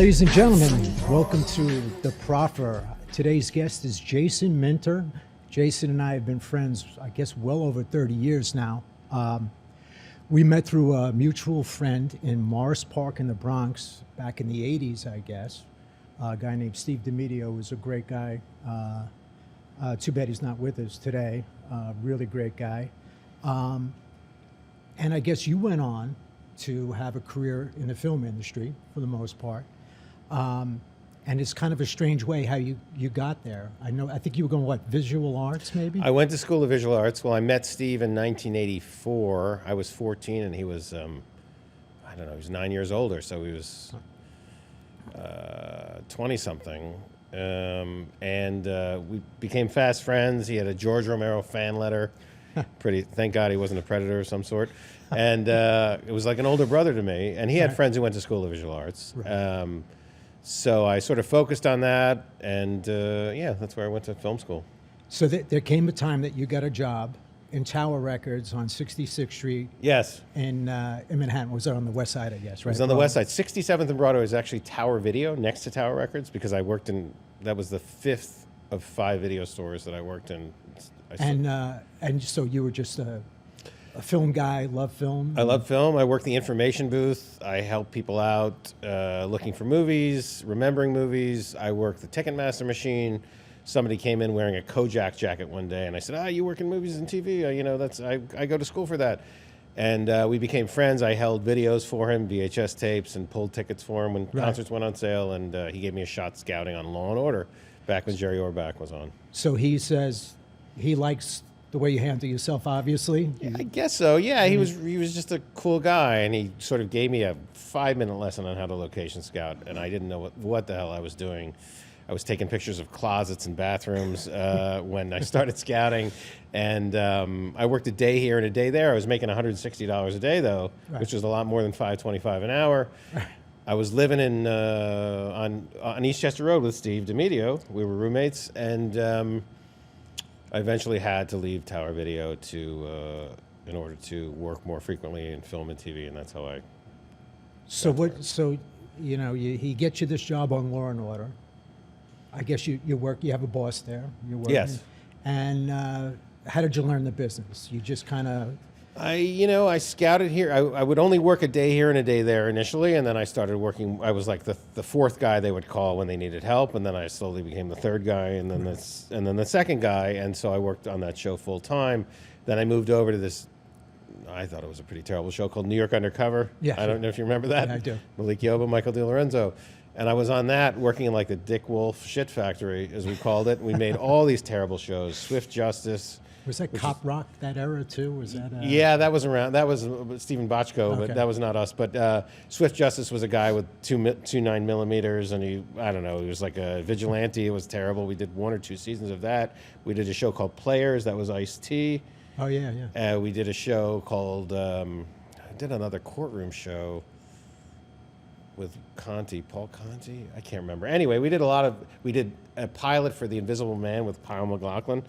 Ladies and gentlemen, welcome to the Proffer. Today's guest is Jason Minter. Jason and I have been friends, I guess, well over 30 years now. We met through a mutual friend in Morris Park in the Bronx back in the 80s, I guess. A guy named Steve DiMedio was a great guy. Too bad he's not with us today. Really great guy. And I guess you went on to have a career in the film industry for the most part. And it's kind of a strange way how you got there. I think you were going, what, visual arts maybe? I went to School of Visual Arts. Well, I met Steve in 1984. I was 14 and he was, I don't know, he was 9 years older, so he was 20-something. We became fast friends. He had a George Romero fan letter. Thank God he wasn't a predator of some sort. And it was like an older brother to me. And he had friends who went to School of Visual Arts. Right. So I sort of focused on that, and that's where I went to film school. So there came a time that you got a job in Tower Records on 66th Street. Yes. In Manhattan. Was it on the west side, I guess, right? It was on the west side. 67th and Broadway was actually Tower Video, next to Tower Records, because I worked in, that was the fifth of 5 video stores that I worked in. And so you were just a film guy, love film? I love film. I worked the information booth. I helped people out looking for movies, remembering movies. I worked the Ticketmaster machine. Somebody came in wearing a Kojak jacket one day, and I said, you work in movies and TV? I go to school for that. And we became friends. I held videos for him, VHS tapes, and pulled tickets for him when concerts went on sale, and he gave me a shot scouting on Law & Order back when Jerry Orbach was on. So he says he likes the way you handle yourself, obviously. Yeah, I guess so. Yeah, he was just a cool guy, and he sort of gave me a 5-minute lesson on how to location scout, and I didn't know what the hell I was doing. I was taking pictures of closets and bathrooms when I started scouting, and I worked a day here and a day there. I was making $160 a day though, which was a lot more than $5.25 an hour. I was living in on Eastchester Road with Steve DiMedio. We were roommates, and I eventually had to leave Tower Video in order to work more frequently in film and TV, and that's how I. He gets you this job on Law and Order. I guess you work. You have a boss there. You're working. Yes. And how did you learn the business? You just kind of. I scouted here. I would only work a day here and a day there initially, and then I started working. I was like the fourth guy they would call when they needed help, and then I slowly became the third guy, and then the second guy, and so I worked on that show full time. Then I moved over to this. I thought it was a pretty terrible show called New York Undercover. Yeah, I don't know if you remember that. Yeah, I do. Malik Yoba, Michael DeLorenzo. And I was on that, working in like the Dick Wolf shit factory, as we called it. We made all these terrible shows. Swift Justice. Was that Cop Rock, that era too? Was that? Yeah, that was around. That was Stephen Bochco, but that was not us. But Swift Justice was a guy with two 9mm, and he was like a vigilante. It was terrible. We did 1 or 2 seasons of that. We did a show called Players. That was Ice-T. Oh yeah. We did a show called. I did another courtroom show with Paul Conti. I can't remember. Anyway, we did a pilot for The Invisible Man with Kyle MacLachlan.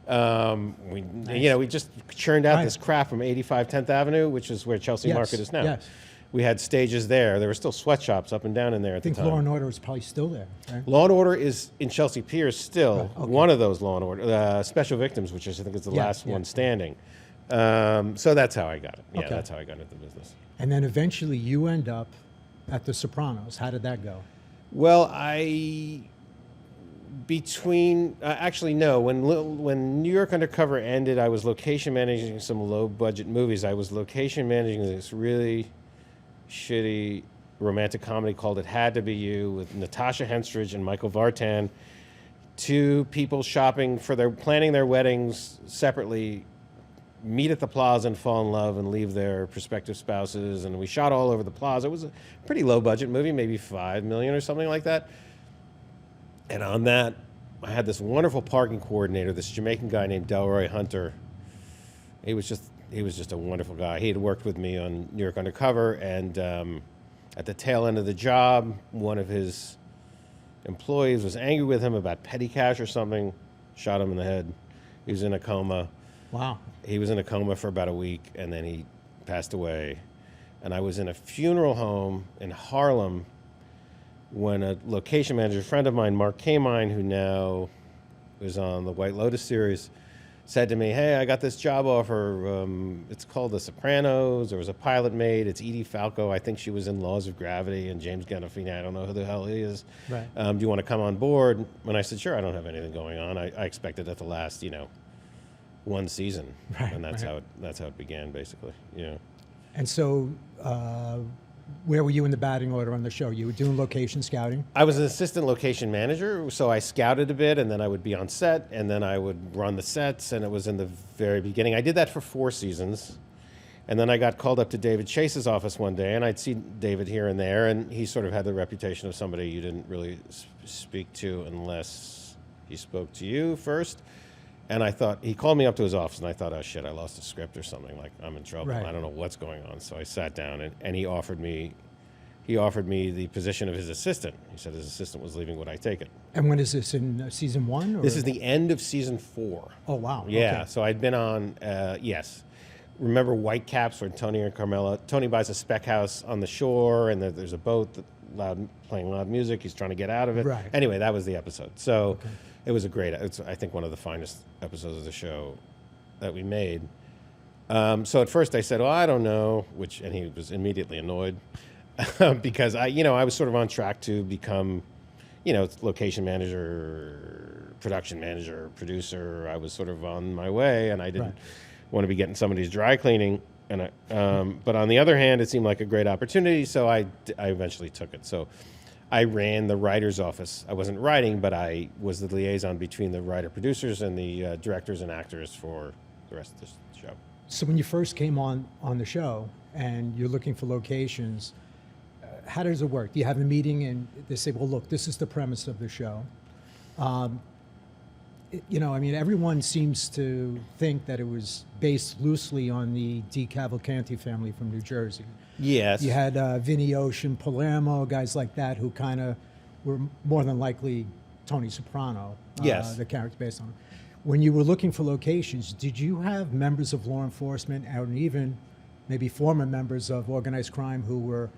We just churned out this crap from 85 10th Avenue, which is where Chelsea Market is now. Yes. We had stages there. There were still sweatshops up and down in there at the time. I think Law and Order is probably still there. Right? Law and Order is in Chelsea Piers still. One of those Law and Order. Special Victims, which I think is the last one standing. So that's how I got it. Yeah, that's how I got into the business. And then eventually you end up at The Sopranos. How did that go? Well, when New York Undercover ended, I was location managing some low-budget movies. I was location managing this really shitty romantic comedy called It Had to Be You with Natasha Henstridge and Michael Vartan. 2 people planning their weddings separately, meet at the plaza and fall in love and leave their prospective spouses, and we shot all over the plaza. It was a pretty low budget movie, maybe $5 million or something like that. And on that, I had this wonderful parking coordinator, this Jamaican guy named Delroy Hunter. He was just a wonderful guy. He had worked with me on New York Undercover, and at the tail end of the job, one of his employees was angry with him about petty cash or something, shot him in the head. He was in a coma. Wow. He was in a coma for about a week, and then he passed away. And I was in a funeral home in Harlem when a location manager, a friend of mine, Mark Kamine, who now is on the White Lotus series, said to me, "Hey, I got this job offer. It's called The Sopranos. There was a pilot made. It's Edie Falco. I think she was in Laws of Gravity, and James Gandolfini. I don't know who the hell he is. Right. Do you want to come on board?" And I said, "Sure. I don't have anything going on. I expected it to last, one season, Right, and that's right. how it began, basically. And so, where were you in the batting order on the show? You were doing location scouting? I was an assistant location manager, so I scouted a bit, and then I would be on set, and then I would run the sets, and it was in the very beginning. I did that for 4 seasons, and then I got called up to David Chase's office one day, and I'd see David here and there, and he sort of had the reputation of somebody you didn't really speak to unless he spoke to you first. And I thought, he called me up to his office, and I thought, oh shit, I lost a script or something, like I'm in trouble. Right. I don't know what's going on. So I sat down, and he offered me the position of his assistant. He said his assistant was leaving, would I take it? And when is this, in season 1? Or? This is the end of season 4. Oh, wow. Yeah, Okay. so I'd been on, yes. Remember Whitecaps, where Tony and Carmela, Tony buys a spec house on the shore, and there's a boat playing loud music. He's trying to get out of it. Right. Anyway, that was the episode. So it was it's, I think, one of the finest episodes of the show that we made. So at first I said, "Well, I don't know," and he was immediately annoyed because I was sort of on track to become, location manager, production manager, producer. I was sort of on my way, and I didn't want to be getting somebody's dry cleaning. And but on the other hand, it seemed like a great opportunity, so I eventually took it. So I ran the writer's office. I wasn't writing, but I was the liaison between the writer-producers and the directors and actors for the rest of the show. So when you first came on the show and you're looking for locations, how does it work? Do you have a meeting and they say, well, look, this is the premise of the show? Everyone seems to think that it was based loosely on the DeCavalcanti family from New Jersey. Yes. You had Vinny Ocean, Palermo, guys like that who kind of were more than likely Tony Soprano, Yes. the character based on him. When you were looking for locations, did you have members of law enforcement and even maybe former members of organized crime who were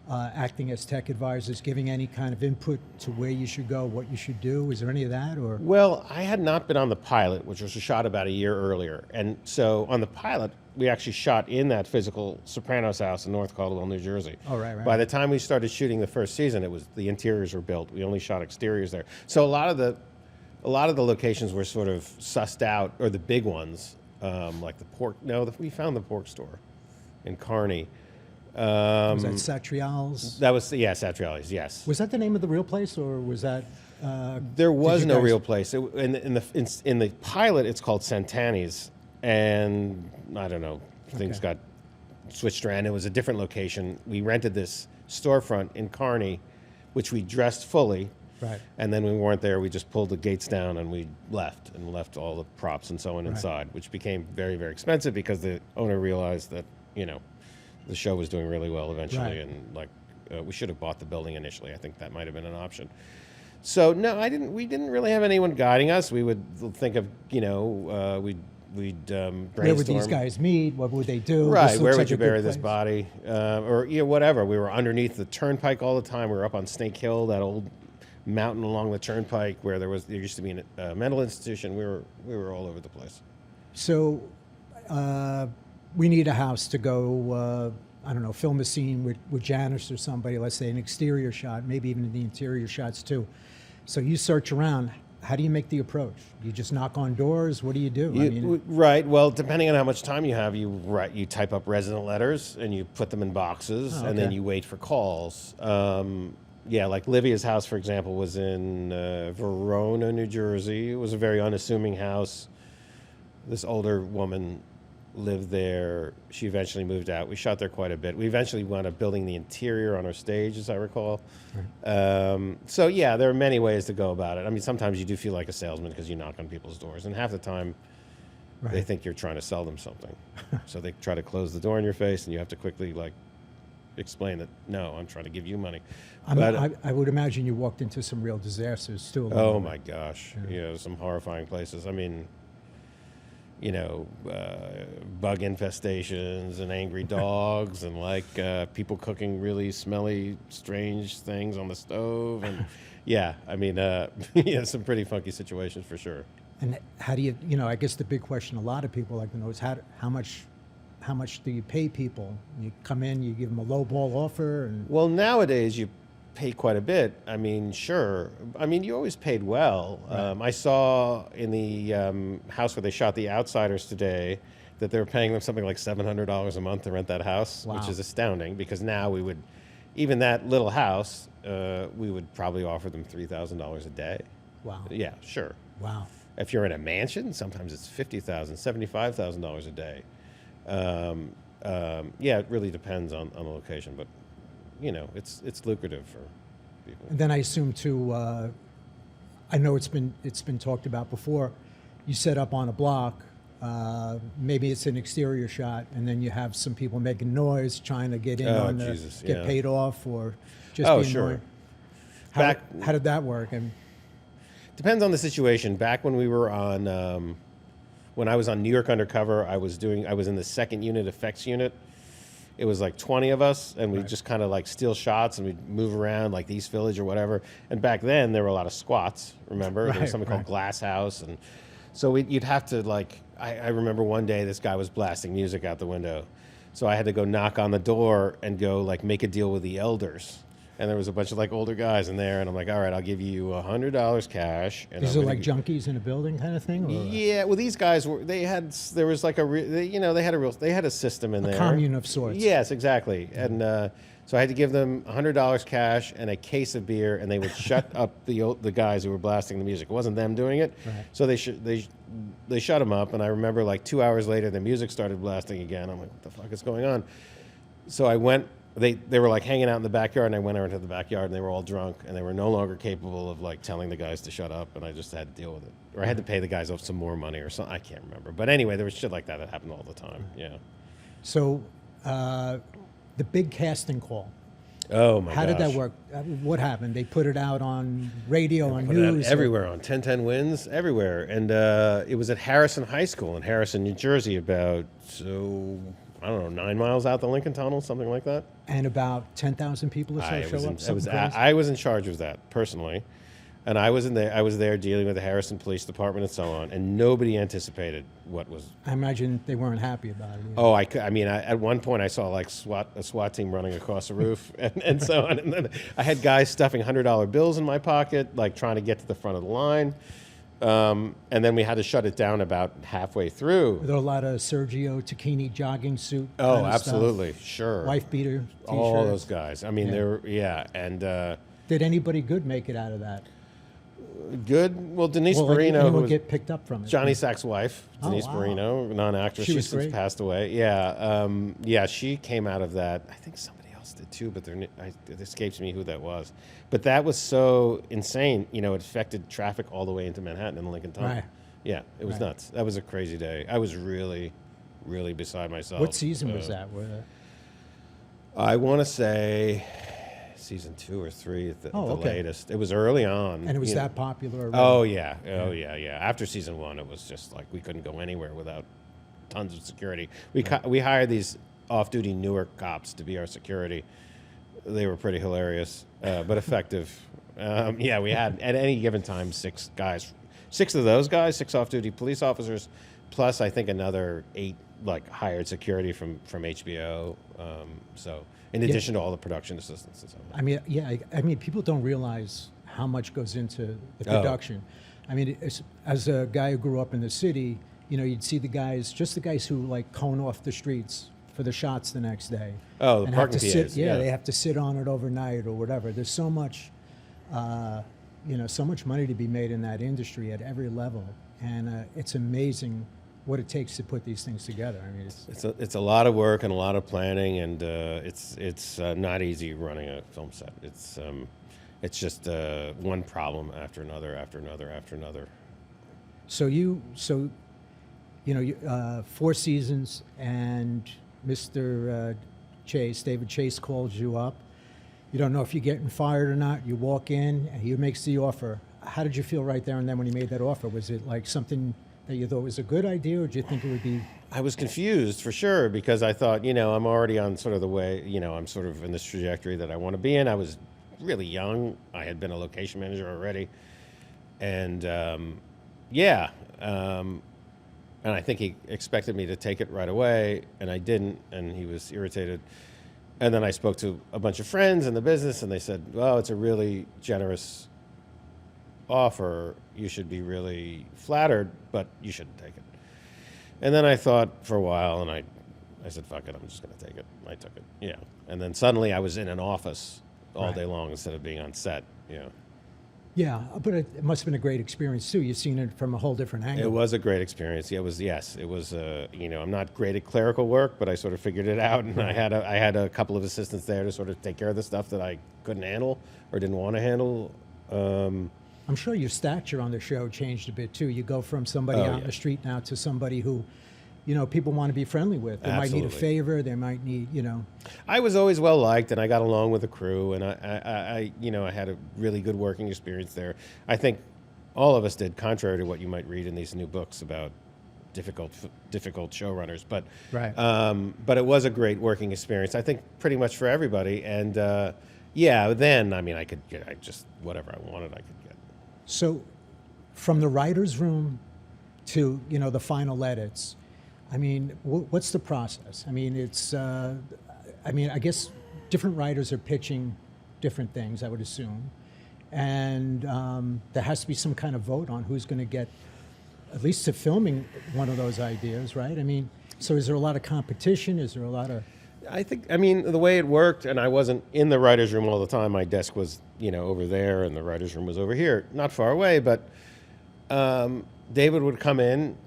acting as tech advisors, giving any kind of input to where you should go, what you should do? Is there any of that? Or Well, I had not been on the pilot, which was shot about a year earlier. And so on the pilot, we actually shot in that physical Sopranos house in North Caldwell, New Jersey. Oh, right. By the time we started shooting the first season, the interiors were built. We only shot exteriors there. So a lot of the locations were sort of sussed out, or the big ones, like the pork. No, we found the pork store in Kearney. was that Satrial's? That was Satriali's. Yes. Was that the name of the real place, or was that? There was you no guys- real place. In the pilot, it's called Santani's, and I don't know, things got switched around. It was a different location. We rented this storefront in Kearney, which we dressed fully, Right. and then we weren't there. We just pulled the gates down and we left all the props and so on Right. inside, which became very, very expensive because the owner realized that the show was doing really well eventually, Right. and we should have bought the building initially. I think that might have been an option. So no, we didn't really have anyone guiding us. We would think of, we'd brainstorm. Where would these guys meet? What would they do? Right, This where looks would like you a good bury this place. body? Or whatever. We were underneath the turnpike all the time. We were up on Snake Hill, that old mountain along the turnpike where there used to be a mental institution. We were all over the place. So we need a house to go, film a scene with Janice or somebody, let's say an exterior shot, maybe even the interior shots too. So you search around. How do you make the approach? You just knock on doors? What do you do? Right. Well, depending on how much time you have, you type up resident letters and you put them in boxes, and then okay. you wait for calls. Like Livia's house, for example, was in Verona, New Jersey. It was a very unassuming house. This older woman lived there. She eventually moved out. We shot there quite a bit. We eventually wound up building the interior on our stage, as I recall. Right. There are many ways to go about it. I mean, sometimes you do feel like a salesman because you knock on people's doors, and half the time Right. they think you're trying to sell them something. So they try to close the door in your face, and you have to quickly explain that, no, I'm trying to give you money. I would imagine you walked into some real disasters too. Oh my gosh, some horrifying places. I mean, bug infestations and angry dogs and like people cooking really smelly, strange things on the stove. And yeah, I mean, yeah, some pretty funky situations for sure. And how do you, I guess the big question a lot of people like to know is how much do you pay people? You come in, you give them a low ball offer, and Well, nowadays you pay quite a bit. I mean, sure. I mean, you always paid well. Right. I saw in the house where they shot The Outsiders today that they were paying them something like $700 a month to rent that house, Wow. which is astounding because now we would, even that little house, we would probably offer them $3,000 a day. wow, Yeah, sure. wow. If you're in a mansion, sometimes it's $50,000, $75,000 a day. Yeah, it really depends on the location, but it's lucrative for people. And then I assume too, I know it's been talked about before. You set up on a block. Maybe it's an exterior shot, and then you have some people making noise, trying to get in Oh, on the Jesus, get yeah. paid off, or just Oh, be sure. annoying. How did that work? And Depends on the situation. Back when we were on, when I was on New York Undercover, I was in the second unit, effects unit. It was like 20 of us, and we just kind of like steal shots, and we'd move around like the East Village or whatever. And back then, there were a lot of squats, remember? There was something called Glass House. And so you'd have to like, I remember one day this guy was blasting music out the window. So I had to go knock on the door and go like make a deal with the elders. And there was a bunch of like older guys in there, and I'm like, all right, I'll give you $100 cash. And these I'm are gonna like junkies in a building kind of thing? Or Yeah, well, these guys they had a system in a there. commune of sorts. Yes, exactly. And so I had to give them $100 cash and a case of beer, and they would shut up the guys who were blasting the music. It wasn't them doing it, Right. so they shut them up. And I remember like 2 hours later, the music started blasting again. I'm like, what the fuck is going on? So I went. They were like hanging out in the backyard, and I went over to the backyard, and they were all drunk, and they were no longer capable of like telling the guys to shut up, and I just had to deal with it, or I had to pay the guys off some more money or something. I can't remember, but anyway, there was shit like that happened all the time. Yeah. So the big casting call. Oh my How gosh. did that work? What happened? They put it out on radio, on Put it out news, everywhere on 1010 Wins, everywhere, and it was at Harrison High School in Harrison, New Jersey, about I don't know, 9 miles out the Lincoln Tunnel, something like that. and about 10,000 people or so show up. I was in charge of that personally, and I was there dealing with the Harrison Police Department and so on, and nobody anticipated what was. I imagine they weren't happy about it. Oh, at one point I saw like a SWAT team running across the roof and so on, and then I had guys stuffing $100 bills in my pocket, like trying to get to the front of the line. And then we had to shut it down about halfway through. Were there a lot of Sergio Tacchini jogging suit? Oh, kind of absolutely, stuff? sure. Wife beater, T-shirts. All those guys. I mean, Yeah. they were, yeah, and Did anybody good make it out of that? good. Well, Denise Well, like, Barino, who anyone was get picked up from it? Johnny Sack's wife, Oh, Denise wow. Barino, non-actress. She was She's since great. passed away. Yeah, yeah, she came out of that. I think somebody else did too, but it escapes me who that was. But that was so insane. It affected traffic all the way into Manhattan and the Lincoln Tunnel. Right. Yeah, it was Right. nuts. That was a crazy day. I was really, really beside myself. What season was that? I want to say season 2 or 3 at the okay. latest. It was early on. And it was that popular already? Oh yeah, yeah. After season 1, it was just like we couldn't go anywhere without tons of security. We hired these off-duty Newark cops to be our security. They were pretty hilarious, but effective. Yeah, we had at any given time 6 guys, 6 of those guys, 6 off-duty police officers, plus I think another 8 like hired security from HBO. So in addition to all the production assistants and so on. I mean, yeah. I mean, people don't realize how much goes into the production. I mean, as a guy who grew up in the city, you'd see the guys who like cone off the streets for the shots the next day. Oh, the and have parking to PAs. sit. Yeah, they have to sit on it overnight or whatever. There's so much, so much money to be made in that industry at every level, and it's amazing what it takes to put these things together. I mean, It's a lot of work and a lot of planning, and it's not easy running a film set. It's just one problem after another, after another, after another. So 4 seasons, and Mr. David Chase calls you up. You don't know if you're getting fired or not. You walk in, and he makes the offer. How did you feel right there and then when he made that offer? Was it like something that you thought was a good idea, or did you think it would be? I was confused for sure because I thought, I'm already on sort of the way, I'm sort of in this trajectory that I want to be in. I was really young. I had been a location manager already. And and I think he expected me to take it right away, and I didn't, and he was irritated. And then I spoke to a bunch of friends in the business, and they said, well, it's a really generous offer. You should be really flattered, but you shouldn't take it. And then I thought for a while, and I said, fuck it, I'm just going to take it. I took it, yeah. And then suddenly I was in an office all day long instead of being on set, Yeah, but it must have been a great experience too. You've seen it from a whole different angle. It was a great experience. It was, I'm not great at clerical work, but I sort of figured it out, and I had a couple of assistants there to sort of take care of the stuff that I couldn't handle or didn't want to handle. I'm sure your stature on the show changed a bit too. You go from somebody out in the street now to somebody who, people want to be friendly with. They might need a favor. They might need, I was always well liked, and I got along with the crew, and I had a really good working experience there. I think all of us did, contrary to what you might read in these new books about difficult showrunners. But but it was a great working experience. I think pretty much for everybody. And then I could get just whatever I wanted. I could get. So, from the writer's room to the final edits, what's the process? It's I guess different writers are pitching different things, I would assume, and there has to be some kind of vote on who's going to get at least to filming one of those ideas, right? So is there a lot of competition? Is there a lot of? I think, the way it worked, and I wasn't in the writer's room all the time. My desk was, over there, and the writer's room was over here, not far away. But David would come in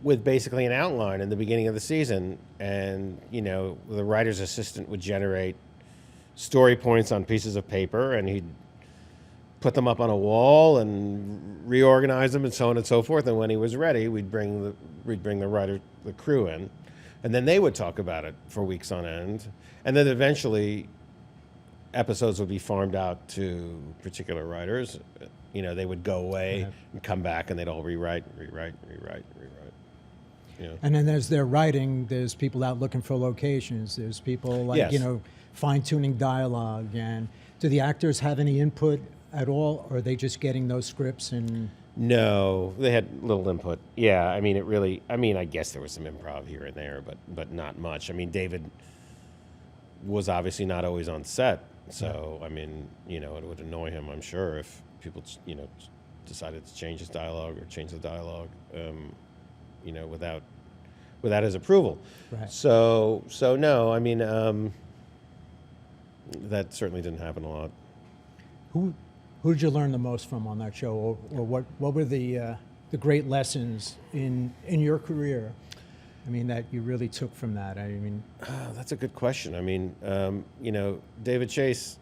with basically an outline in the beginning of the season, and, the writer's assistant would generate story points on pieces of paper, and he'd put them up on a wall and reorganize them and so on and so forth. And when he was ready, we'd bring the crew in. And then they would talk about it for weeks on end. And then eventually episodes would be farmed out to particular writers. They would go away and come back, and they'd all rewrite. And then as they're writing, there's people out looking for locations. There's people fine-tuning dialogue. And do the actors have any input at all, or are they just getting those scripts and... No, they had little input. Yeah, I guess there was some improv here and there, but not much. David was obviously not always on set, so, it would annoy him, I'm sure, if people, decided to change his dialogue or change the dialogue, without his approval. Right. So no, that certainly didn't happen a lot. Who did you learn the most from on that show, or what were the great lessons in your career? That you really took from that. That's a good question. David Chase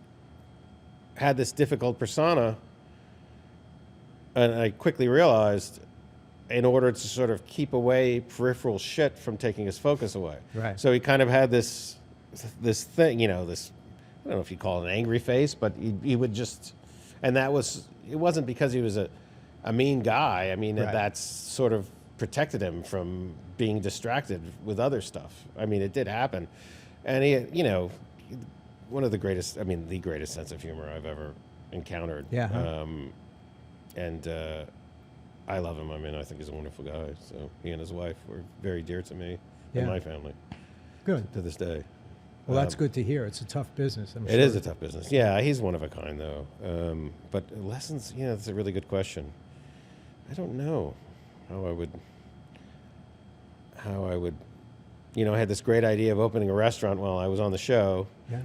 had this difficult persona, and I quickly realized, in order to sort of keep away peripheral shit from taking his focus away. Right. So he kind of had this thing, this, I don't know if you call it an angry face, but he would just. And it wasn't because he was a mean guy. That's sort of protected him from being distracted with other stuff. It did happen. And he, one of the greatest, the greatest sense of humor I've ever encountered. Yeah. I love him. I think he's a wonderful guy. So he and his wife were very dear to me and my family. Good. To this day. Well, that's good to hear. It's a tough business. I'm sure. It is a tough business. Yeah, he's one of a kind, though. But lessons, that's a really good question. I don't know how I would, I had this great idea of opening a restaurant while I was on the show. Yeah.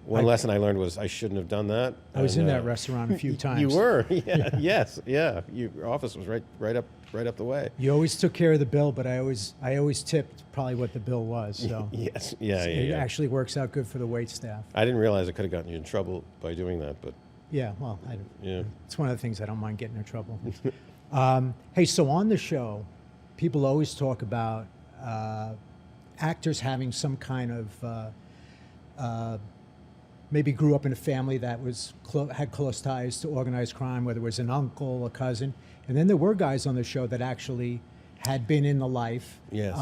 One lesson I learned was I shouldn't have done that. I was in that restaurant a few times. You were? Yeah. Yes. Yeah. Your office was right up the way. You always took care of the bill, but I always tipped probably what the bill was. So yes. Yeah. It actually works out good for the wait staff. I didn't realize I could have gotten you in trouble by doing that, but yeah. Well, it's one of the things I don't mind getting in trouble. Hey, so on the show, people always talk about actors having some kind of maybe grew up in a family that was had close ties to organized crime, whether it was an uncle, a cousin. And then there were guys on the show that actually had been in the life, Yes.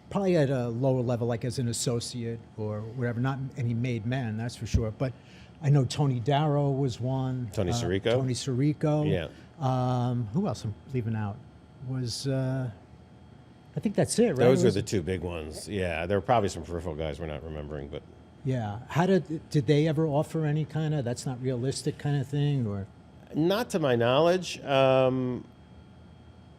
probably at a lower level, like as an associate or whatever. Not any made men, that's for sure. But I know Tony Darrow was one. Tony Sirico? Tony Sirico. Yeah. Who else I'm leaving out? Was I think that's it, right? Those are the two big ones. Yeah, there were probably some peripheral guys we're not remembering, but Yeah. How did they ever offer any kind of that's not realistic kind of thing, or? not to my knowledge.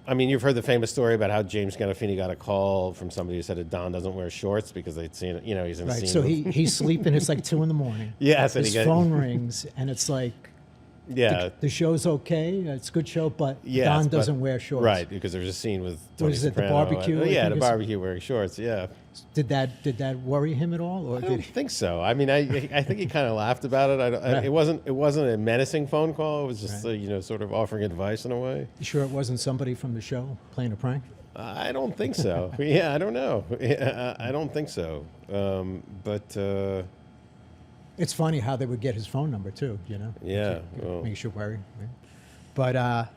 I mean, you've heard the famous story about how James Gandolfini got a call from somebody who said that Don doesn't wear shorts because they'd seen it. You know, he's in a Right. scene. So with- he's sleeping. It's like 2 a.m. Yes, and His he got- phone rings, and it's like yeah, the show's okay. It's a good show, but yes, Don but- doesn't wear shorts. right? Because there was a scene with Tony is it, the Soprano. barbecue, I Yeah, think the it's- barbecue wearing shorts. Yeah, Did that worry him at all, or I did don't he? think so. I mean, I think he kind of laughed about it. Right. It wasn't a menacing phone call. It was just sort of offering advice in a way. You sure it wasn't somebody from the show playing a prank? I don't think so. Yeah, I don't know. I don't think so. But It's funny how they would get his phone number too. You know. yeah, well, Makes you worry. Right? But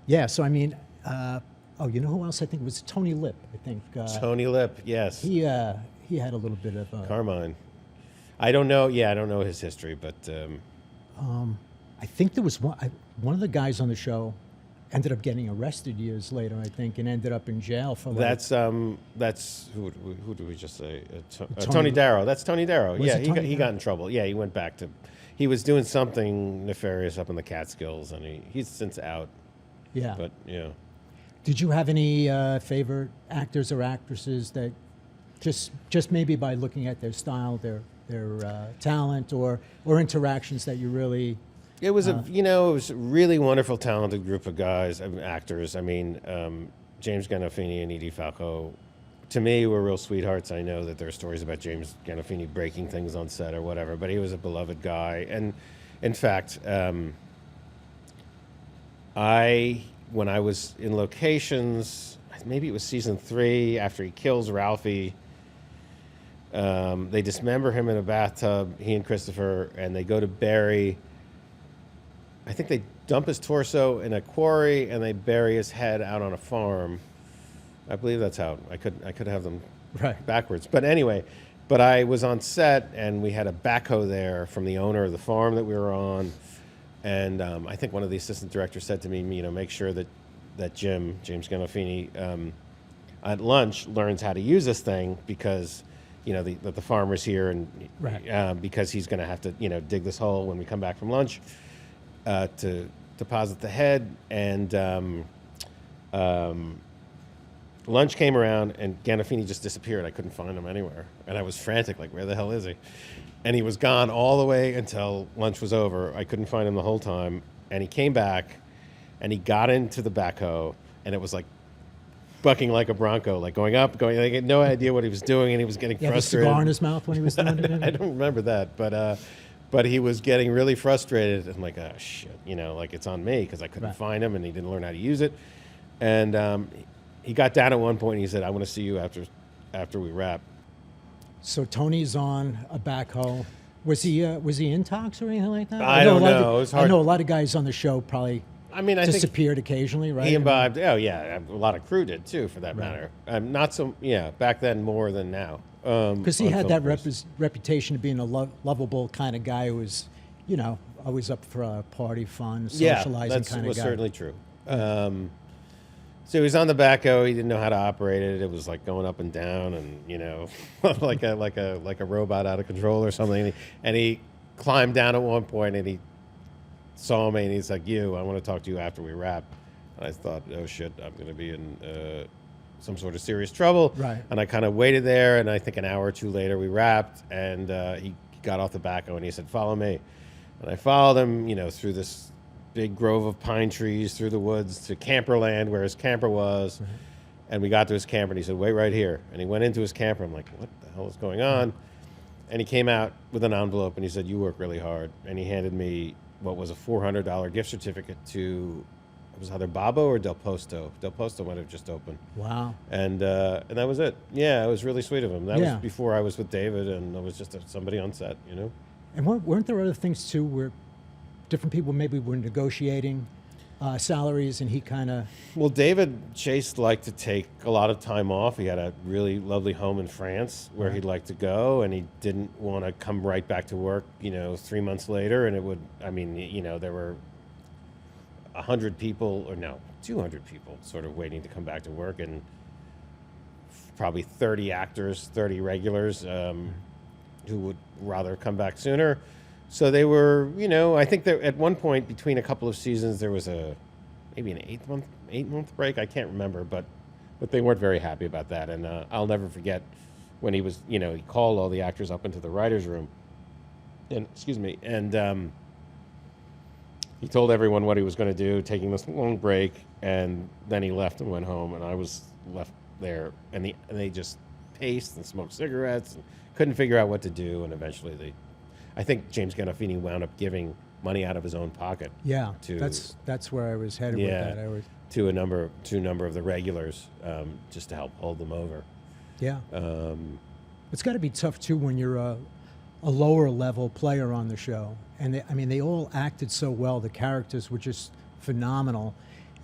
yeah. So I mean, you know who else? I think it was Tony Lip. I think Tony Lip. Yes, he had a little bit of. Carmine. I don't know. Yeah, I don't know his history, but I think there was one of the guys on the show ended up getting arrested years later, I think, and ended up in jail for like. that's who did we just say? Tony- Tony Darrow. That's Tony Darrow. Was Yeah, it Tony he Darrow? got in trouble. Yeah, he went back to. He was doing something nefarious up in the Catskills, and he's since out. Yeah. But yeah. Did you have any favorite actors or actresses that just maybe by looking at their style, their talent, or interactions that you really? It was it was a really wonderful, talented group of guys, actors. I mean, James Gandolfini and Edie Falco, to me, were real sweethearts. I know that there are stories about James Gandolfini breaking things on set or whatever, but he was a beloved guy. And in fact, when I was in locations, maybe it was season 3, after he kills Ralphie, they dismember him in a bathtub, he and Christopher, and they go to bury. I think they dump his torso in a quarry and they bury his head out on a farm. I believe that's how I could have them Right. backwards. But anyway, I was on set and we had a backhoe there from the owner of the farm that we were on. And I think one of the assistant directors said to me, make sure that James Gandolfini, at lunch learns how to use this thing because, the farmer's here and Right. because he's going to have to, dig this hole when we come back from lunch. To deposit the head, and lunch came around, and Gandolfini just disappeared. I couldn't find him anywhere, and I was frantic, like, where the hell is he? And he was gone all the way until lunch was over. I couldn't find him the whole time, and he came back, and he got into the backhoe, and it was like bucking like a bronco, like going up, going. I had no idea what he was doing, and he was getting He had a frustrated. cigar in his mouth when he was doing it. I don't remember that, but he was getting really frustrated. I'm like, oh shit, like it's on me because I couldn't Right. find him and he didn't learn how to use it. And he got down at one point and he said, "I want to see you after we wrap." So Tony's on a backhoe. Was he in talks or anything like that? I don't a lot of know. It was hard. I know a lot of guys on the show probably I mean, I think disappeared occasionally, right? he imbibed. Oh yeah, a lot of crew did too, for that Right. matter. Not so. Yeah, back then more than now. Because he on had film that crews. reputation of being a lovable kind of guy who was, always up for a party, fun, Yeah, socializing that kind of was guy. certainly true. So he was on the backhoe. He didn't know how to operate it. It was like going up and down, and like a robot out of control or something. And he climbed down at one point, and he saw me, and he's like, "I want to talk to you after we wrap." And I thought, "Oh shit, I'm going to be in some sort of serious trouble." Right. And I kind of waited there, and I think an hour or two later we wrapped, and he got off the backhoe, and he said, "Follow me." And I followed him, through this big grove of pine trees, through the woods to camperland where his camper was. Right. And we got to his camper, and he said, "Wait right here." And he went into his camper. I'm like, what the hell is going on? And he came out with an envelope, and he said, "You work really hard." And he handed me what was a $400 gift certificate to, it was either Babbo or Del Posto. Del Posto might have just opened. Wow. And that was it. Yeah, it was really sweet of him. That Yeah. was before I was with David, and I was just somebody on set, And weren't there other things too where different people maybe were negotiating salaries, and he kind of... Well, David Chase liked to take a lot of time off. He had a really lovely home in France where he'd like to go, and he didn't want to come right back to work, 3 months later. And it would, there were 100 people, or no, 200 people sort of waiting to come back to work, and probably 30 actors, 30 regulars who would rather come back sooner. So they were, I think that at one point between a couple of seasons there was maybe an 8-month break. I can't remember, but they weren't very happy about that. And I'll never forget when he was, he called all the actors up into the writers' room, and he told everyone what he was going to do, taking this long break, and then he left and went home, and I was left there, and they just paced and smoked cigarettes and couldn't figure out what to do, and eventually I think James Gandolfini wound up giving money out of his own pocket. Yeah, that's where I was headed with that. To a number of the regulars, just to help hold them over. Yeah. It's got to be tough too when you're a lower level player on the show, and they all acted so well. The characters were just phenomenal,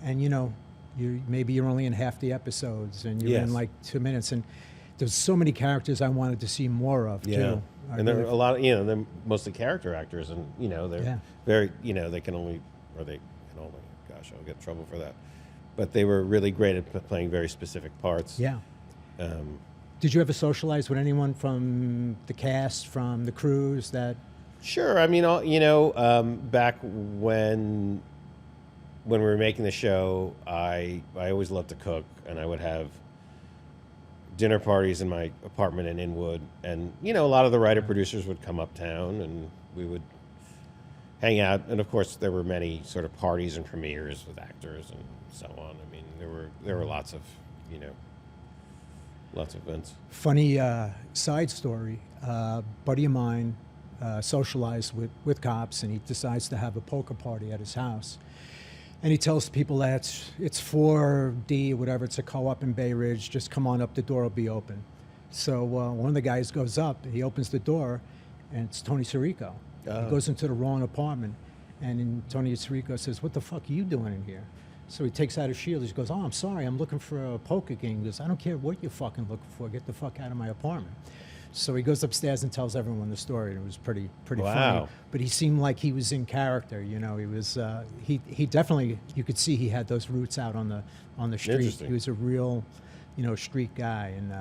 and you're only in half the episodes, and you're in like 2 minutes, and there's so many characters I wanted to see more of too. And there are a lot of, they're mostly character actors, and they're very, they can only, gosh, I'll get in trouble for that, but they were really great at playing very specific parts. Yeah. Did you ever socialize with anyone from the cast, from the crews that? Sure. Back when we were making the show, I always loved to cook, and I would have dinner parties in my apartment in Inwood, and a lot of the writer producers would come uptown, and we would hang out. And of course, there were many sort of parties and premieres with actors and so on. There were lots of events. Funny side story: buddy of mine socialized with cops, and he decides to have a poker party at his house. And he tells people that it's 4D, whatever, it's a co-op in Bay Ridge, just come on up, the door will be open. So one of the guys goes up, he opens the door, and it's Tony Sirico. He goes into the wrong apartment, and then Tony Sirico says, "What the fuck are you doing in here?" So he takes out his shield, he goes, "Oh, I'm sorry, I'm looking for a poker game." He goes, "I don't care what you're fucking looking for, get the fuck out of my apartment." So he goes upstairs and tells everyone the story, and it was pretty funny. But he seemed like he was in character, He was he definitely, you could see he had those roots out on the street. He was a real, street guy, and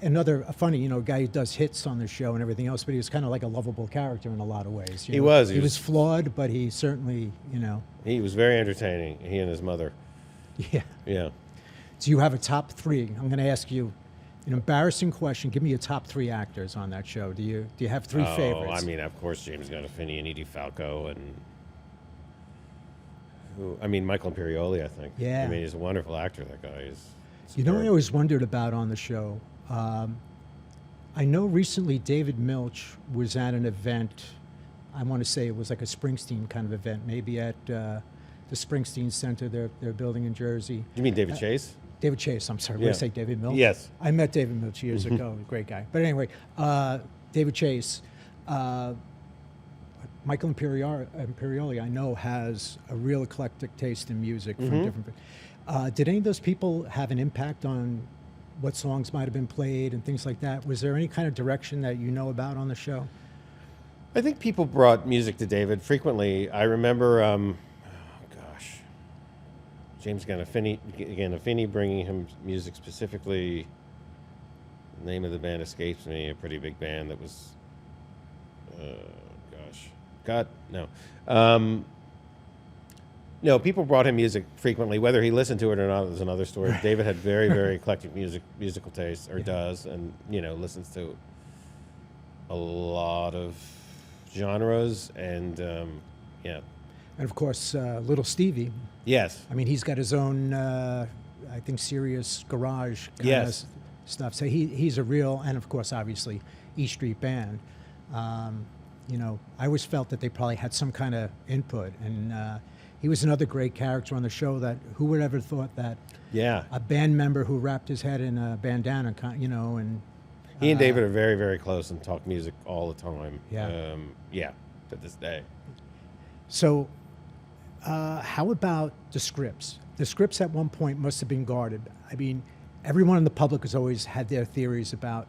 another funny, guy who does hits on the show and everything else. But he was kind of like a lovable character in a lot of ways. He was flawed, but he certainly, He was very entertaining. He and his mother. Yeah. Yeah. Do you have a top three? I'm going to ask you an embarrassing question. Give me your top three actors on that show. Do you have three favorites? Of course, James Gandolfini and Edie Falco, and Michael Imperioli, I think. Yeah. He's a wonderful actor, that guy. He's I always wondered about on the show. I know recently David Milch was at an event. I want to say it was like a Springsteen kind of event, maybe at the Springsteen Center they're building in Jersey. You mean David Chase? David Chase, I'm sorry. Did I say David Milch? Yes. I met David Milch years ago, great guy. But anyway, David Chase, Michael Imperioli, I know, has a real eclectic taste in music from different. Did any of those people have an impact on what songs might have been played and things like that? Was there any kind of direction that you know about on the show? I think people brought music to David frequently. I remember, James Gandolfini bringing him music specifically. The name of the band escapes me. A pretty big band that was, no, people brought him music frequently. Whether he listened to it or not is another story. David had very, very eclectic musical taste, or does, and listens to a lot of genres, and And of course, Little Stevie. Yes. He's got his own, I think, serious garage kind of stuff. So he's a real, and of course, obviously, E Street Band. I always felt that they probably had some kind of input. And he was another great character on the show that who would ever thought that a band member who wrapped his head in a bandana, and He and David are very, very close and talk music all the time. Yeah. Yeah, to this day. So, how about the scripts? The scripts at one point must have been guarded. I mean, everyone in the public has always had their theories about,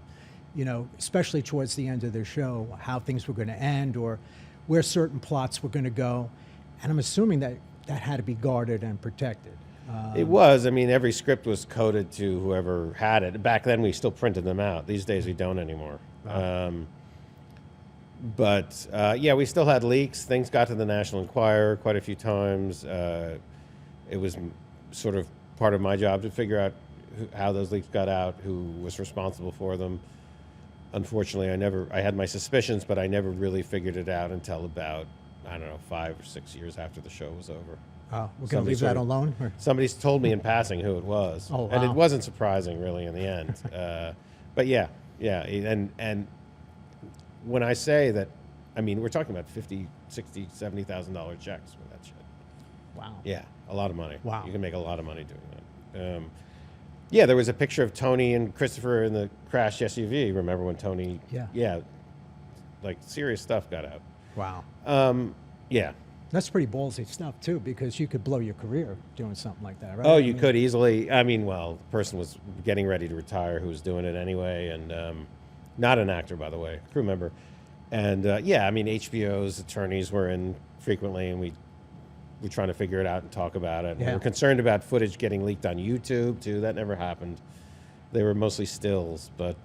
especially towards the end of their show, how things were going to end or where certain plots were going to go. And I'm assuming that had to be guarded and protected. It was. I mean, every script was coded to whoever had it. Back then, we still printed them out. These days, we don't anymore. Wow. But yeah, we still had leaks. Things got to the National Enquirer quite a few times. It was sort of part of my job to figure out how those leaks got out, who was responsible for them. Unfortunately, I had my suspicions, but I never really figured it out until about, 5 or 6 years after the show was over. Oh, we're going to leave that alone? Or? Somebody's told me in passing who it was. Oh, wow. And it wasn't surprising, really, in the end. But yeah. And when I say that, I mean, we're talking about $50,000, $60,000, $70,000 checks for that shit. Wow. Yeah, a lot of money. Wow. You can make a lot of money doing that. Yeah, there was a picture of Tony and Christopher in the crashed SUV. Remember when Tony? Yeah, like serious stuff got out. Wow. Yeah. That's pretty ballsy stuff too, because you could blow your career doing something like that, right? Oh, you could easily. I mean, well, the person was getting ready to retire who was doing it anyway, and not an actor, by the way, crew member. And yeah, I mean, HBO's attorneys were in frequently, and we're trying to figure it out and talk about it. Yeah. We're concerned about footage getting leaked on YouTube too. That never happened. They were mostly stills, but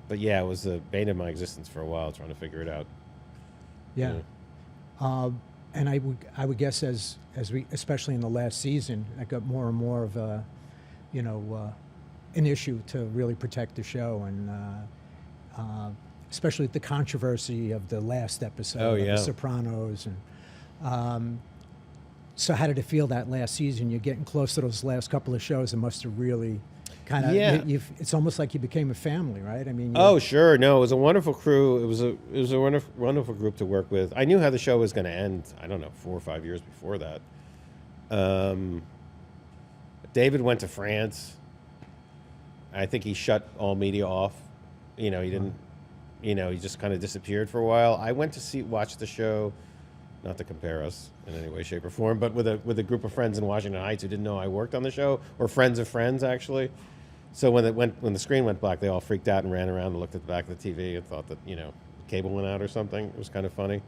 yeah, it was the bane of my existence for a while trying to figure it out. Yeah. And I would guess as we, especially in the last season, I got more and more of a, an issue to really protect the show, and especially the controversy of the last episode of The Sopranos, and so how did it feel that last season? You're getting close to those last couple of shows. It must have really kind of, it's almost like you became a family, right? I mean, oh sure, no, it was a wonderful crew. It was a wonderful group to work with. I knew how the show was going to end. I don't know, 4 or 5 years before that. David went to France. I think he shut all media off. He didn't. He just kind of disappeared for a while. I went to watch the show, not to compare us in any way, shape, or form, but with a group of friends in Washington Heights who didn't know I worked on the show, or friends of friends actually. So when the screen went black, they all freaked out and ran around and looked at the back of the TV and thought that the cable went out or something. It was kind of funny.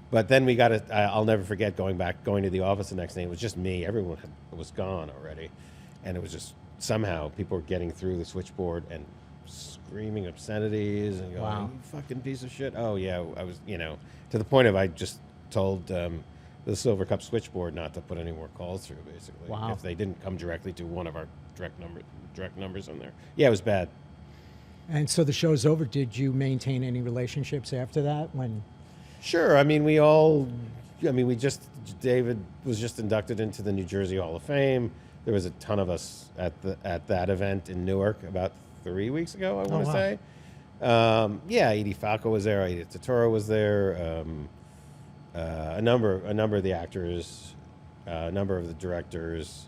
But then we got it. I'll never forget going to the office the next day. It was just me. Everyone was gone already, and it was just somehow people were getting through the switchboard and screaming obscenities and going, wow. "You fucking piece of shit!" Oh yeah, I was to the point of I just told the Silver Cup switchboard not to put any more calls through, basically. Wow. If they didn't come directly to one of our direct numbers on there. Yeah, it was bad. And so the show's over. Did you maintain any relationships after that? Sure. I mean, David was just inducted into the New Jersey Hall of Fame. There was a ton of us at that event in Newark about 3 weeks ago, I want to say. Yeah, Edie Falco was there. Aida Totoro was there. A number of the actors, a number of the directors.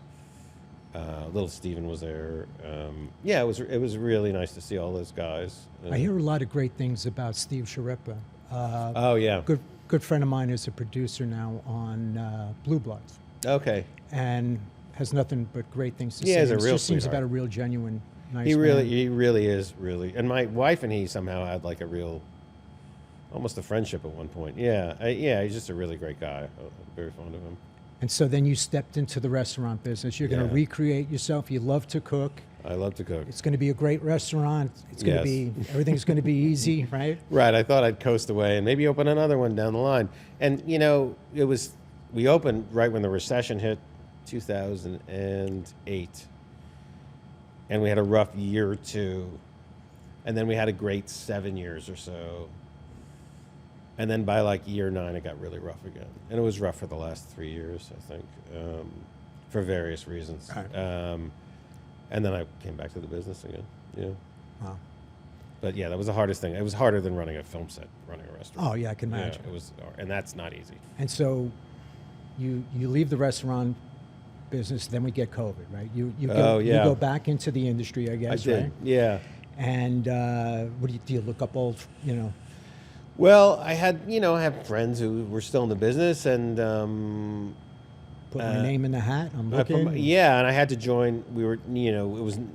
Little Steven was there. Yeah, it was really nice to see all those guys. I hear a lot of great things about Steve Sharippa. Oh yeah, good friend of mine is a producer now on Blue Bloods. Okay, and has nothing but great things to say. Yeah, he's a real just seems sweetheart. about a real genuine, nice. He man. really is. And my wife and he somehow had like almost a friendship at one point. Yeah, he's just a really great guy. I'm very fond of him. And so then you stepped into the restaurant business. You're going to recreate yourself. You love to cook. I love to cook. It's going to be a great restaurant. It's going to be, everything's going to be easy, right? Right. I thought I'd coast away and maybe open another one down the line. And, we opened right when the recession hit, 2008. And we had a rough year or two. And then we had a great 7 years or so. And then by like year 9, it got really rough again. And it was rough for the last 3 years, I think, for various reasons. Right. And then I came back to the business again. Yeah. Wow. But yeah, that was the hardest thing. It was harder than running a film set, running a restaurant. Oh, yeah, I can imagine. Yeah, it was, and that's not easy. And so you leave the restaurant business, then we get COVID, right? You go back into the industry, I guess, I did, right? yeah. And do you look up old, Well, I have friends who were still in the business, and put my name in the hat? I'm I put looking. my- yeah, and I had to join. We were,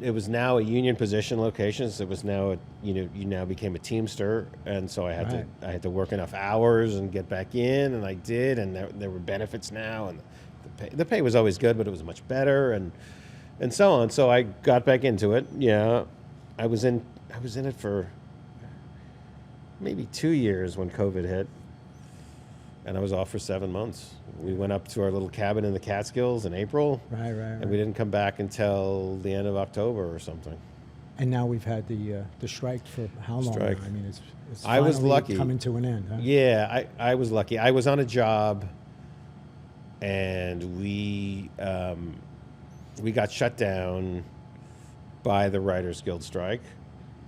it was now a union position location, so it was now you now became a Teamster, and so Right. I had to work enough hours and get back in, and I did, and there were benefits now, and the pay was always good, but it was much better, and so on. So I got back into it. Yeah, I was in it for maybe 2 years when COVID hit, and I was off for 7 months. We went up to our little cabin in the Catskills in April, Right. and we didn't come back until the end of October or something. And now we've had the strike for how long? Strike. Now? I mean, it's I was finally lucky. coming to an end. Huh? Yeah, I was lucky. I was on a job, and we got shut down by the Writers Guild strike,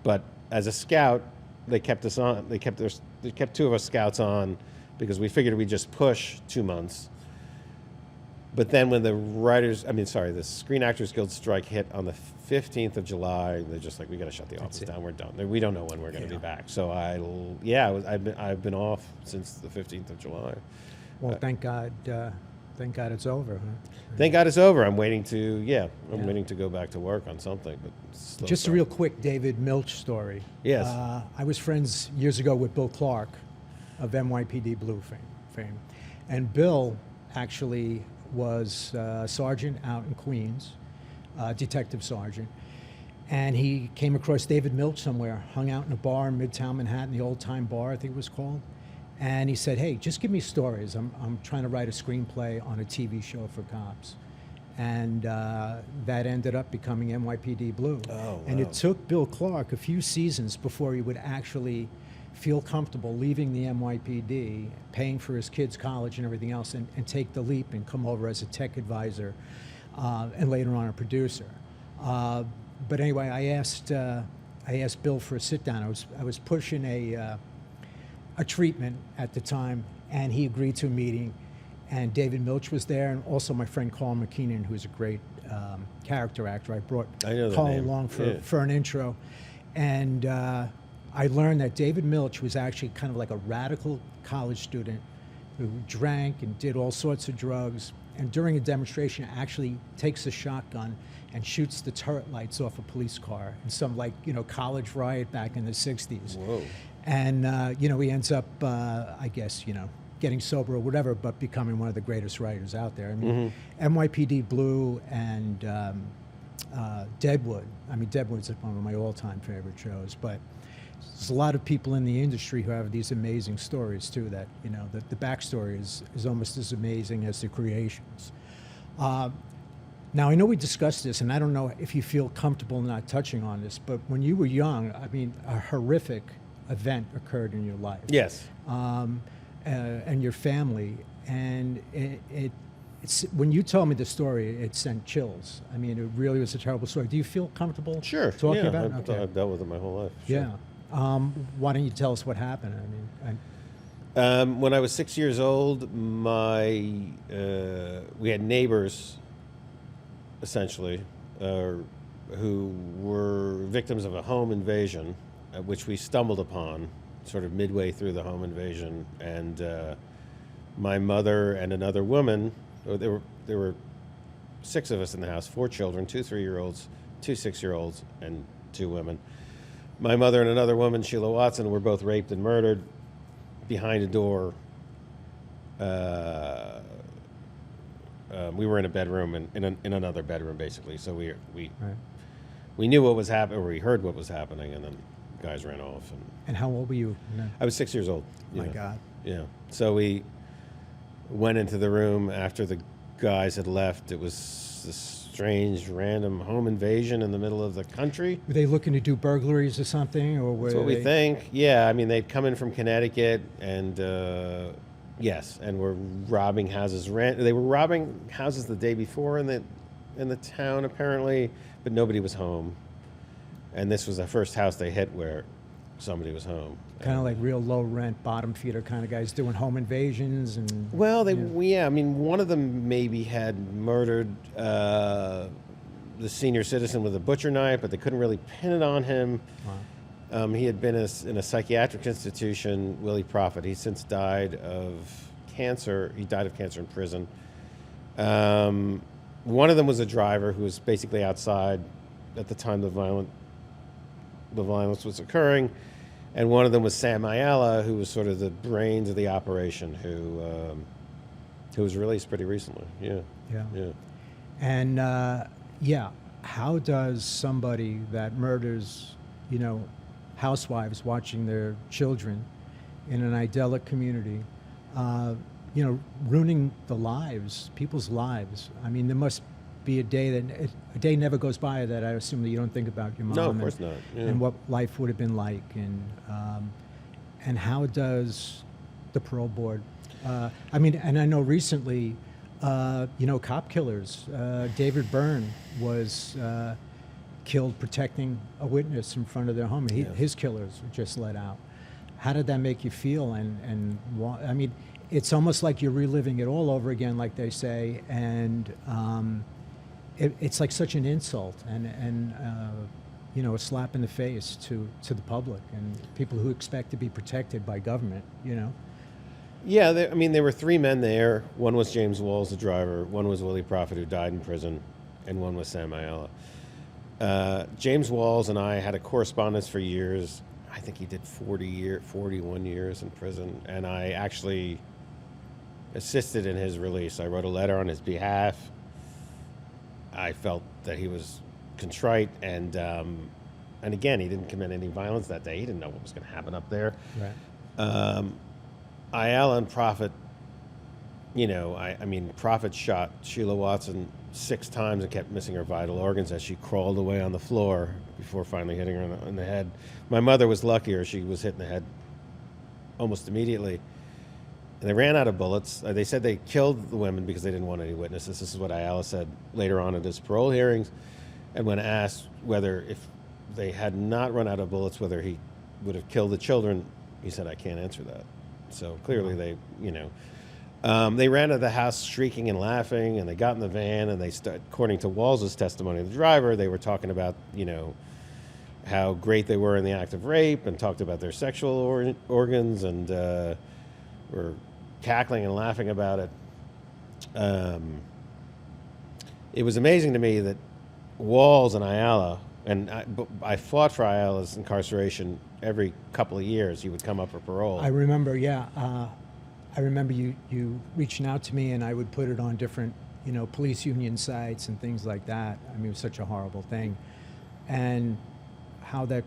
but as a scout, they kept us on. They kept two of us scouts on because we figured we'd just push 2 months. But then when the Screen Actors Guild strike hit on the 15th of July, they're just like, we got to shut the office down. We're done. We don't know when we're going to be back. So I've been off since the 15th of July. Well, thank God it's over. Huh? Thank God it's over. I'm waiting to go back to work on something. But slow Just a start. real quick David Milch story. Yes. I was friends years ago with Bill Clark of NYPD Blue fame. And Bill actually was a sergeant out in Queens, detective sergeant. And he came across David Milch somewhere, hung out in a bar in Midtown Manhattan, the Old Time Bar, I think it was called. And he said, hey, just give me stories. I'm trying to write a screenplay on a TV show for cops. And that ended up becoming NYPD Blue. Oh, wow. And it took Bill Clark a few seasons before he would actually feel comfortable leaving the NYPD, paying for his kids' college and everything else, and take the leap and come over as a tech advisor and later on a producer. But anyway, I asked Bill for a sit down. I was pushing a treatment at the time, and he agreed to a meeting. And David Milch was there, and also my friend Carl McKeenan, who's a great character actor. I brought know the Carl name. along Yeah. for an intro, and I learned that David Milch was actually kind of like a radical college student who drank and did all sorts of drugs, and during a demonstration actually takes a shotgun and shoots the turret lights off a police car in some college riot back in the 60s. Whoa. And he ends up, I guess, getting sober or whatever, but becoming one of the greatest writers out there. I mean, NYPD Blue and Deadwood. I mean, Deadwood's one of my all-time favorite shows, but there's a lot of people in the industry who have these amazing stories too. That the backstory is almost as amazing as the creations. Now I know we discussed this, and I don't know if you feel comfortable not touching on this, but when you were young, I mean, a horrific event occurred in your life. Yes. And your family, and it's when you told me the story, it sent chills. I mean, it really was a terrible story. Do you feel comfortable Sure. talking about it? I've, Okay. I've dealt with it my whole life. Sure. Yeah. Why don't you tell us what happened? I mean, When I was 6 years old, we had neighbors, essentially, who were victims of a home invasion, which we stumbled upon sort of midway through the home invasion. And my mother and another woman, there were 6 of us in the house, 4 children, 2 3-year-olds, 2 6-year-olds, and 2 women. My mother and another woman, Sheila Watson, were both raped and murdered behind a door. We were in a bedroom, in another bedroom, basically. So we knew what was happening, or we heard what was happening, and then guys ran off. and how old were you? I was 6 years old. My Yeah. God. Yeah. So we went into the room after the guys had left. It was this strange, random home invasion in the middle of the country. Were they looking to do burglaries or something, or were That's what we they? think. Yeah, I mean, they'd come in from Connecticut, and yes, and were robbing houses. They were robbing houses the day before in the town, apparently, but nobody was home. And this was the first house they hit where somebody was home. Kind of like real low rent, bottom feeder kind of guys doing home invasions and. Well, I mean, one of them maybe had murdered the senior citizen with a butcher knife, but they couldn't really pin it on him. Wow. He had been in a psychiatric institution, Willie Proffer. He's since died of cancer. He died of cancer in prison. One of them was a driver who was basically outside at the time the violence was occurring. And one of them was Sam Ayala, who was sort of the brains of the operation, who was released pretty recently. Yeah. Yeah. Yeah. And yeah, how does somebody that murders, housewives watching their children in an idyllic community, ruining the lives, people's lives? I mean, there must be a day never goes by that I assume that you don't think about your mom. No, of course not. Yeah. And what life would have been like, and how does the parole board? And I know recently, cop killers. David Byrne was killed protecting a witness in front of their home. His killers were just let out. How did that make you feel? And I mean, it's almost like you're reliving it all over again, like they say, and it's like such an insult and a slap in the face to the public and people who expect to be protected by government. Yeah, there were three men there. One was James Walls, the driver. One was Willie Proffer, who died in prison, and one was Sam Ayala. James Walls and I had a correspondence for years. I think he did 41 years in prison, and I actually assisted in his release. I wrote a letter on his behalf. I felt that he was contrite, and again, he didn't commit any violence that day. He didn't know what was going to happen up there. Right. Ayala and Prophet, Prophet shot Sheila Watson 6 times and kept missing her vital organs as she crawled away on the floor before finally hitting her in the head. My mother was luckier. She was hit in the head almost immediately. And they ran out of bullets. They said they killed the women because they didn't want any witnesses. This is what Ayala said later on at his parole hearings. And when asked whether if they had not run out of bullets, whether he would have killed the children, he said, "I can't answer that." So clearly they ran out of the house shrieking and laughing, and they got in the van, and they according to Walls' testimony, the driver, they were talking about, how great they were in the act of rape, and talked about their sexual organs, and were cackling and laughing about it. It was amazing to me that Walls and Ayala, and I fought for Ayala's incarceration every couple of years. He would come up for parole. I remember, I remember you reaching out to me, and I would put it on different, police union sites and things like that. I mean, it was such a horrible thing. And how they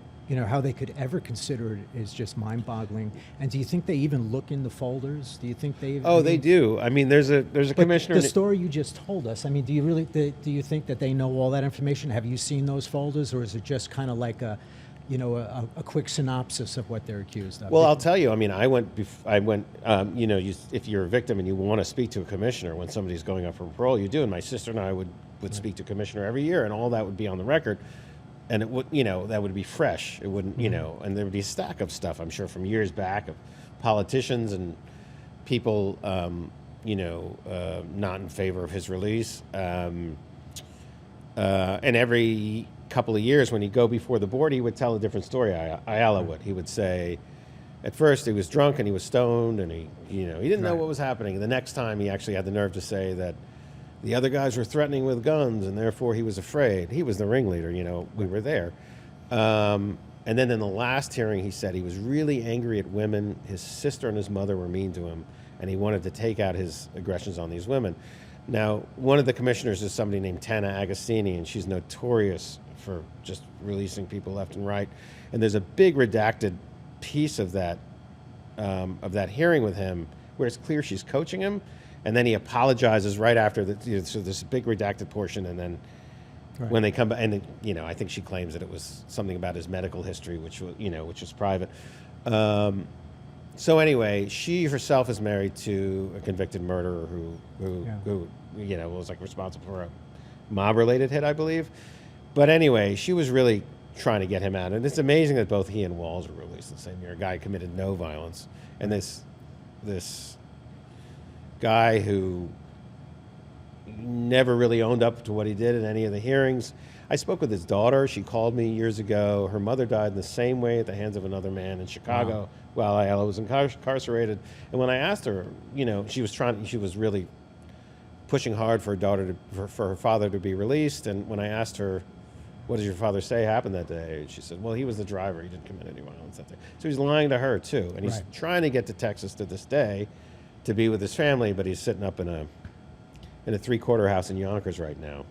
could ever consider it is just mind-boggling. And do you think they even look in the folders? Do you think they? They do. I mean, there's a commissioner. The story you just told us. I mean, do you think that they know all that information? Have you seen those folders, or is it just kind of like a quick synopsis of what they're accused of? Well, I'll tell you. I mean, I went. If you're a victim and you want to speak to a commissioner when somebody's going up for parole, you do. And my sister and I would speak to a commissioner every year, and all that would be on the record. And it would, that would be fresh. It wouldn't, and there would be a stack of stuff, I'm sure, from years back of politicians and people, not in favor of his release. And every couple of years when he'd go before the board, he would tell a different story. Ayala would. He would say, at first he was drunk and he was stoned and he didn't know what was happening. And the next time he actually had the nerve to say that the other guys were threatening with guns, and therefore he was afraid. He was the ringleader, we were there. And then in the last hearing, he said he was really angry at women. His sister and his mother were mean to him, and he wanted to take out his aggressions on these women. Now, one of the commissioners is somebody named Tana Agostini, and she's notorious for just releasing people left and right. And there's a big redacted piece of that hearing with him where it's clear she's coaching him. And then he apologizes right after so there's a big redacted portion, and then when they come back, and then, I think she claims that it was something about his medical history, which was private. So anyway, she herself is married to a convicted murderer who was like responsible for a mob-related hit, I believe. But anyway, she was really trying to get him out, and it's amazing that both he and Walls were released the same year. A guy committed no violence, and this guy who, never really owned up to what he did in any of the hearings. I spoke with his daughter. She called me years ago. Her mother died in the same way at the hands of another man in Chicago while Ayala was incarcerated. And when I asked her, she was really pushing hard for for her father to be released. And when I asked her, what did your father say happened that day? She said, well, he was the driver. He didn't commit any violence that day. So he's lying to her, too. And he's trying to get to Texas to this day to be with his family, but he's sitting up in a 3-quarter house in Yonkers right now.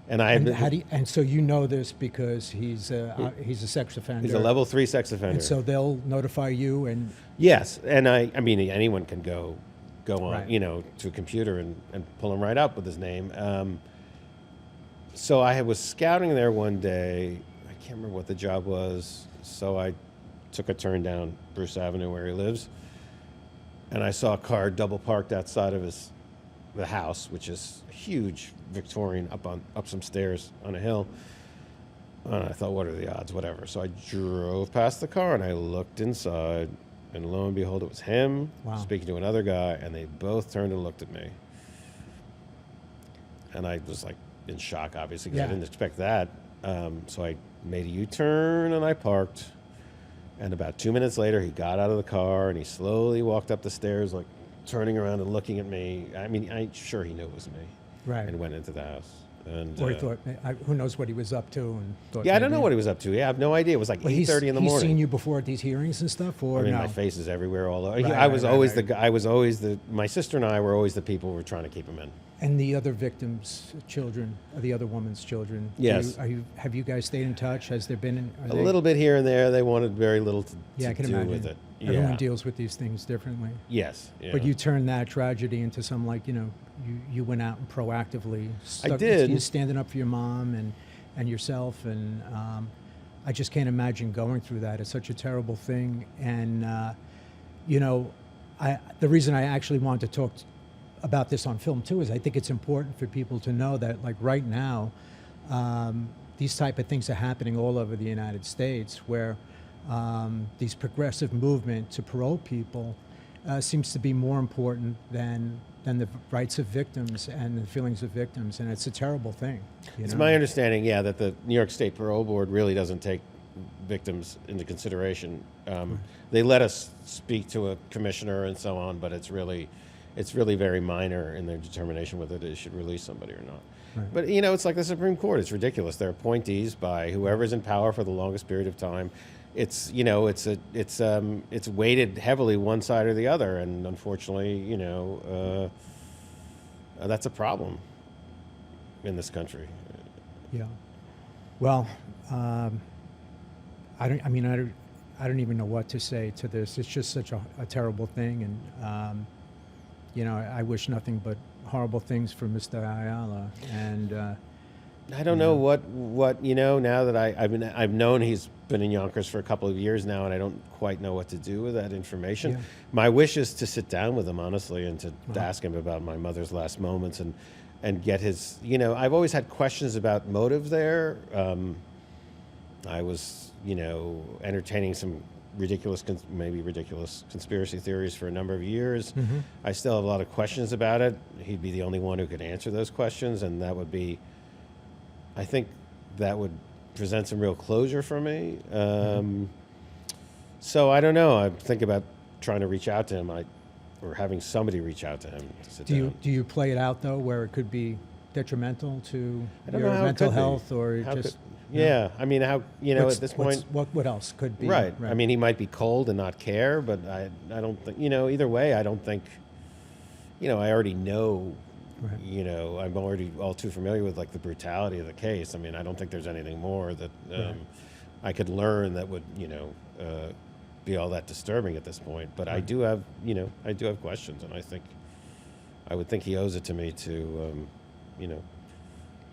And so you know this because he's a sex offender. He's a level 3 sex offender. And so they'll notify you and... Yes, and I mean, anyone can go on, to a computer and pull him right up with his name. So I was scouting there one day. I can't remember what the job was. So I took a turn down Bruce Avenue where he lives, and I saw a car double parked outside of the house, which is huge Victorian up some stairs on a hill. And I thought, what are the odds? Whatever. So I drove past the car and I looked inside, and lo and behold, it was him speaking to another guy, and they both turned and looked at me. And I was like in shock, obviously, because I didn't expect that. So I made a U-turn and I parked. And about 2 minutes later, he got out of the car and he slowly walked up the stairs, like turning around and looking at me. I mean, I'm sure he knew it was me. Right. And went into the house. And, or he thought, who knows what he was up to? And thought I don't know what he was up to. Yeah, I have no idea. It was like 8:30 in the morning. He's seen you before at these hearings and stuff, or my face is everywhere, all over. My sister and I were always the people who were trying to keep him in. And the other victims' children, the other woman's children. Yes. Have you guys stayed in touch? Has there been a little bit here and there? They wanted very little to do with it. Everyone deals with these things differently. Yes. Yeah. But you turned that tragedy into some, you went out and proactively. I did. You're standing up for your mom and yourself, and I just can't imagine going through that. It's such a terrible thing, and the reason I actually wanted to talk about this on film too is I think it's important for people to know that, like, right now, these type of things are happening all over the United States, where these progressive movement to parole people seems to be more important than the rights of victims and the feelings of victims, and it's a terrible thing. It's my understanding, that the New York State Parole Board really doesn't take victims into consideration. They let us speak to a commissioner and so on, but it's really very minor in their determination whether they should release somebody or not. Right. But it's like the Supreme Court. It's ridiculous. They're appointees by whoever's in power for the longest period of time. It's it's weighted heavily one side or the other, and unfortunately, that's a problem in this country. Yeah. Well, I don't even know what to say to this. It's just such a terrible thing, and I wish nothing but horrible things for Mr. Ayala. And I don't know what now that I've known he's been in Yonkers for a couple of years now, and I don't quite know what to do with that information. Yeah. My wish is to sit down with him honestly and to ask him about my mother's last moments and get his. I've always had questions about motive there. I was entertaining some ridiculous conspiracy theories for a number of years. Mm-hmm. I still have a lot of questions about it. He'd be the only one who could answer those questions, and I think that would present some real closure for me. So I don't know. I think about trying to reach out to him, or having somebody reach out to him to sit down. Do you play it out though, where it could be detrimental to your mental health, or just? I mean, how at this point, what else could be? Right. I mean, he might be cold and not care, but I don't think either way. I don't think I already know. Right. I'm already all too familiar with the brutality of the case. I mean, I don't think there's anything more that I could learn that would be all that disturbing at this point. But I do have questions, and I would think he owes it to me to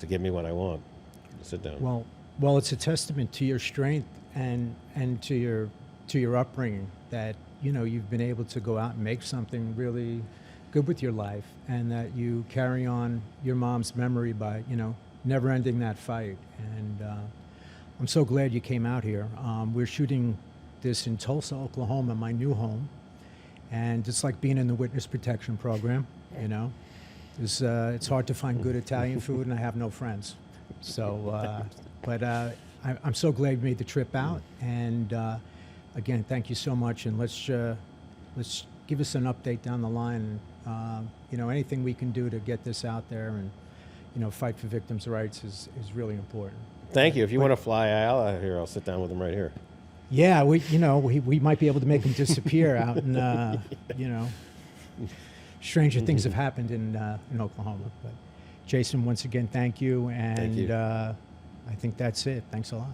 to give me what I want. Sit down. Well, it's a testament to your strength and to your upbringing that you've been able to go out and make something really good with your life, and that you carry on your mom's memory by never ending that fight. And I'm so glad you came out here. We're shooting this in Tulsa, Oklahoma, my new home, and it's like being in the witness protection program, It's hard to find good Italian food, and I have no friends. So, I'm so glad we made the trip out. And again, thank you so much. And let's give us an update down the line. Anything we can do to get this out there and fight for victims' rights is really important. Thank you. If you want to fly Ayala here, I'll sit down with him right here. Yeah, we might be able to make him disappear out in stranger things have happened in Oklahoma. But Jason, once again, thank you, and Thank you. I think that's it. Thanks a lot.